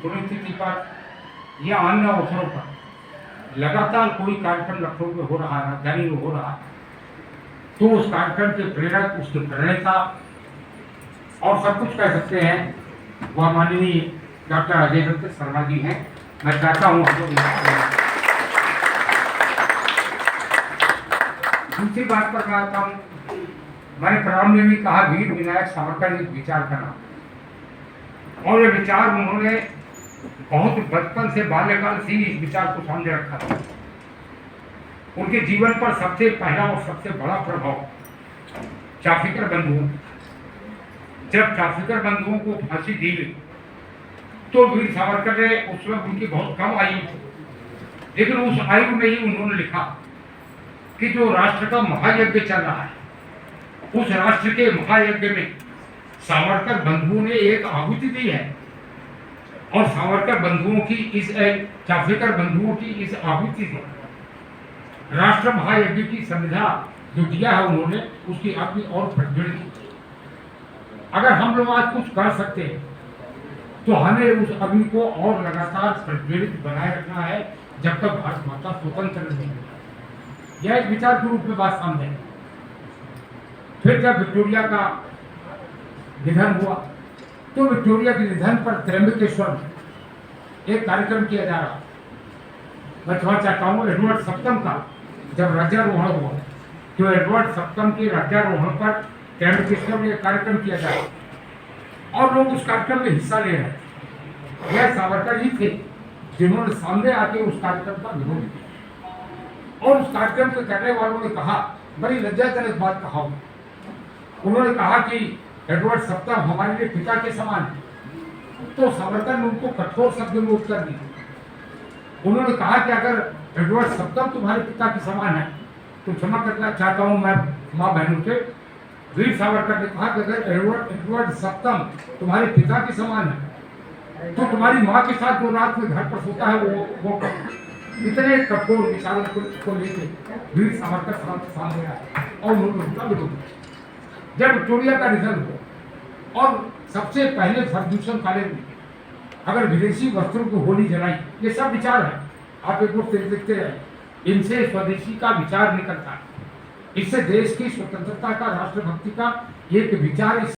पुण्यतिथि पर या अन्य अवसरों पर लगातार कोई कार्यक्रम लखनऊ में हो रहा है, राजधानी में हो रहा है, तो उस कार्यक्रम के प्रेरक, उसके प्रणेता और सब कुछ कह सकते हैं वह माननीय डॉक्टर अजय दत्त शर्मा जी हैं। मैं चाहता हूँ हम लोग दूसरी बात पर मैं आता हूँ। मैंने प्रारंभ में भी कहा वीर विनायक सावरकर एक विचार का नाम, और ये विचार उन्होंने बहुत बचपन से, बाल्यकाल से ही इस विचार को सामने रखा था। उनके जीवन पर सबसे पहला और सबसे बड़ा प्रभाव चाफिकर बंधुओं, जब चाफिकर बंधुओं को फांसी दी गई तो वीर सावरकर ने, उस वक्त उनकी बहुत कम आयु थी, लेकिन उस आयु में ही उन्होंने लिखा कि जो राष्ट्र का महायज्ञ चल रहा है, उस राष्ट्र के महायज्ञ में सावरकर बंधुओं ने एक आहुति दी है, और सावरकर बंधुओं की इस, चाफिकर बंधुओं की इस आहुति से राष्ट्र महायज्ञ की संविधा जो दिया है उन्होंने, उसकी अपनी और प्रज्वलित की। अगर हम लोग आज कुछ कर सकते हैं तो हमें उस अग्नि को और लगातार प्रज्वलित बनाए रखना है जब तक भारत माता स्वतंत्र नहीं होगी। यह एक विचार के रूप में बात सामने है। फिर जब विक्टोरिया का निधन हुआ तो विक्टोरिया के निधन पर त्र्यंबकेश्वर में एक कार्यक्रम किया जा रहा। मैं थोड़ा चाहता हूँ एडवर्ड सप्तम का जब राज्यारोहण हुआ तो एडवर्ड सप्तम के राज्यारोहण पर त्र्यंबकेश्वर में एक कार्यक्रम किया जा रहा और लोग उस कार्यक्रम में हिस्सा ले रहे हैं। यह सावरकर ही थे जिन्होंने सामने आके उस कार्यक्रम का विरोध किया, और उस कार्यक्रम के करने वालों ने कहा, बड़ी लज्जाजनक बात कहा, उन्होंने कहा कि एडवर्ड सप्तम हमारे लिए पिता के समान है। तो सावरकर ने उनको कठोर शब्द में उत्तर दिया। उन्होंने कहा कि अगर एडवर्ड सप्तम तुम्हारे पिता के समान है तो क्षमा करना चाहता हूं मैं माँ बहनों से, वीर सावरकर ने कहा कि अगर एडवर्ड सप्तम तुम्हारे पिता के समान है तो तुम्हारी माँ के साथ जो रात में घर पर सोता है वो इतने कठोर विचारों को लेकर वीर सावरकर सामने आए और उन्होंने उनका विरोध किया। जब विक्टोरिया का निधन हुआ और सबसे पहले फर्ग्यूसन कॉलेज में अगर विदेशी वस्त्रों को होली जलाई, ये सब विचार है, आप एक बुक देखते रहे, इनसे स्वदेशी का विचार निकलता है, इससे देश की स्वतंत्रता का, राष्ट्रभक्ति का एक विचार